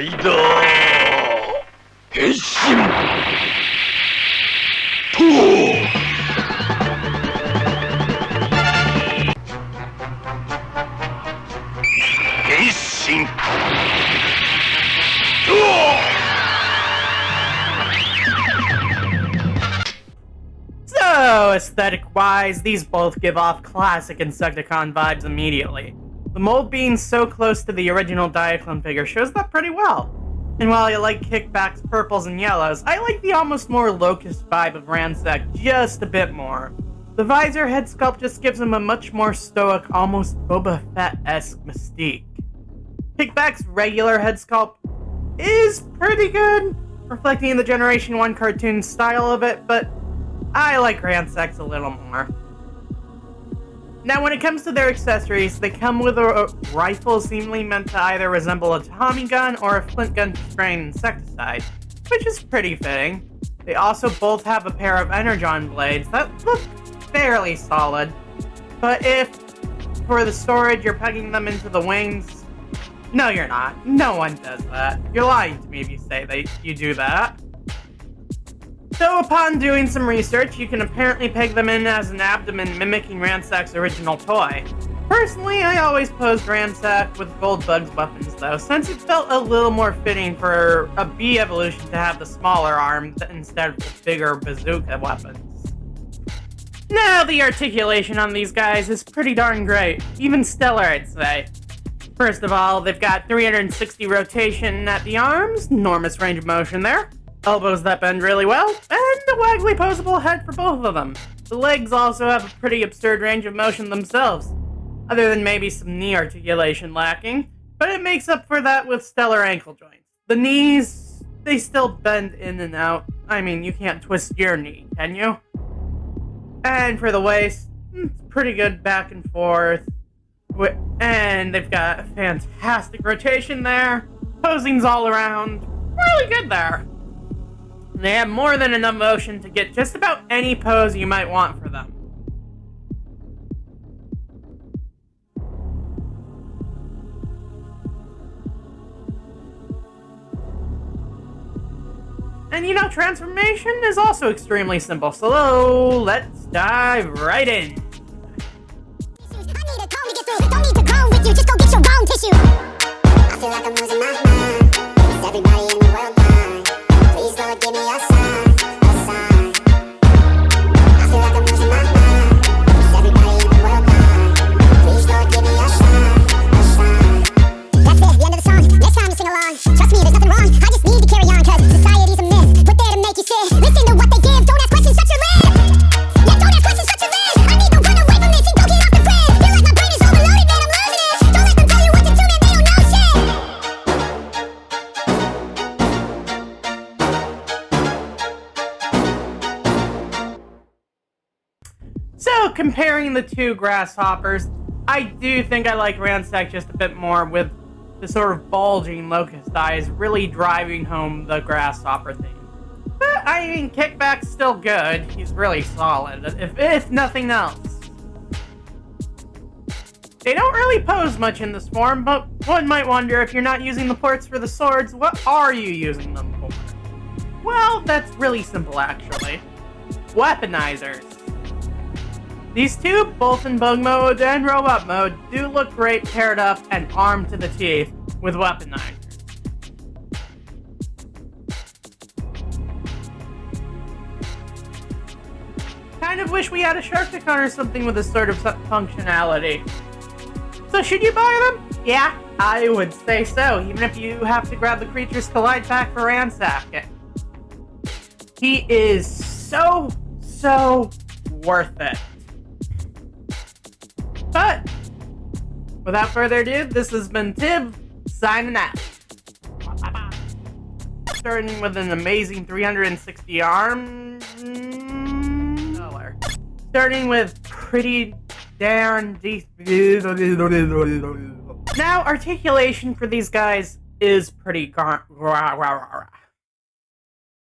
間変身と変身So, aesthetic-wise, these both give off classic Insecticon vibes immediately. The mold being so close to the original Diaclone figure shows that pretty well. And while I like Kickback's purples and yellows, I like the almost more Locust vibe of Ransack just a bit more. The visor head sculpt just gives him a much more stoic, almost Boba Fett-esque mystique. Kickback's regular head sculpt is pretty good, reflecting the Generation 1 cartoon style of it, but I like Ransack's a little more. Now, when it comes to their accessories, they come with a rifle seemingly meant to either resemble a Tommy gun or a flint gun spraying insecticide, which is pretty fitting. They also both have a pair of Energon blades that look fairly solid, but if, for the storage, you're pegging them into the wings, no you're not. No one does that. You're lying to me if you say you do that. So upon doing some research, you can apparently peg them in as an abdomen mimicking Ransack's original toy. Personally, I always posed Ransack with Goldbug's weapons though, since it felt a little more fitting for a B evolution to have the smaller arm instead of the bigger bazooka weapons. Now, the articulation on these guys is pretty darn great, even stellar I'd say. First of all, they've got 360 rotation at the arms, enormous range of motion there. Elbows that bend really well, and a waggly posable head for both of them. The legs also have a pretty absurd range of motion themselves, other than maybe some knee articulation lacking, but it makes up for that with stellar ankle joints. The knees, they still bend in and out. I mean, you can't twist your knee, can you? And for the waist, it's pretty good back and forth. And they've got a fantastic rotation there. Posing's all around. Really good there. They have more than enough motion to get just about any pose you might want for them. And you know, transformation is also extremely simple, so let's dive right in. I need a comb to get through. Don't need to grow with you, just go get your bone tissue. I feel like I'm losing my mind. Is everybody in the world blind? Please, Lord, give me a sign, a sign. I feel like I'm losing my mind. Is everybody in the world blind? Please, Lord, give me a sign, a sign. That's it, the end of the song. Next time you sing along, trust me, there's nothing wrong. I just need to carry on, cause society's a myth. Put there to make you sit. Listen to what they give. Don't ask questions, shut your lid. Yeah, don't ask questions, shut your lid. I need to run away from this and go get off the grid. Feel like my brain is overloaded, man, I'm losing it. Don't let them tell you what to do, man, they don't know shit. So, comparing the two grasshoppers, I do think I like Ransack just a bit more, with the sort of bulging locust eyes really driving home the grasshopper theme. But, I mean, Kickback's still good. He's really solid, if nothing else. They don't really pose much in this form, but one might wonder, if you're not using the ports for the swords, what are you using them for? Well, that's really simple actually. Weaponizers. These two, both in bug mode and robot mode, do look great paired up and armed to the teeth with weaponizers. Kind of wish we had a Sharkticon or something with this sort of functionality. So should you buy them? Yeah, I would say so, even if you have to grab the Creatures Collide pack for Ransack. He is so worth it. But, without further ado, this has been Tiv, signing out. Starting with an amazing 360 arm color. Starting with pretty darn deep. Now, articulation for these guys is pretty